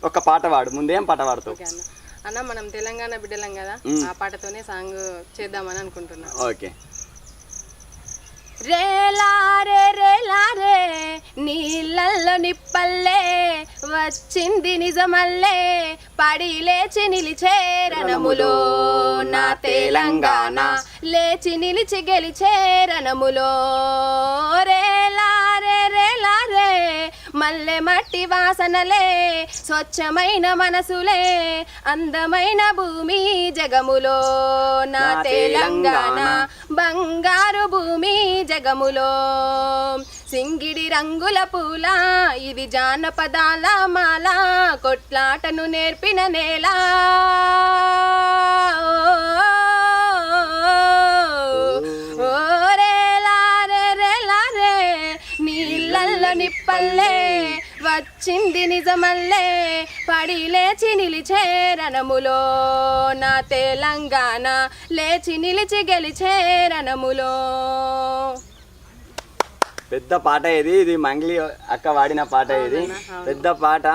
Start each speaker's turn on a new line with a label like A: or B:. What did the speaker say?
A: ఒక పాట పాడు. ముందేం పాట పాడుతావు?
B: ఓకే అన్న మనం తెలంగాణ బిడ్డలం కదా, ఆ పాటతోనే సాంగ్ చేద్దామని అనుకుంటున్నా.
A: ఓకే.
B: రేలారే నీళ్ళల్లో నిప్పల్లే వచ్చింది నిజమల్లే పడి లేచి నిలిచే రణములో నా తెలంగాణ లేచి నిలిచి గెలిచే రణములో. రేలారే మల్లె మట్టి వాసనలే స్వచ్ఛమైన మనసులే అందమైన భూమి జగములో నా తెలంగాణ బంగారు భూమి జగములో. సింగిడి రంగుల పూల ఇది జానపదాల మాల కొట్లాటను నేర్పిన నేల. నీళ్ళల్లో నిప్పల్లే వచ్చింది నిజమల్లే పడి లేచి నిలిచే రణములో నా తెలంగాణ లేచి నిలిచి గెలిచే రణములో.
A: పెద్ద పాట ఇది మంగ్లీ అక్క వాడిన పాట ఇది. పెద్ద పాట.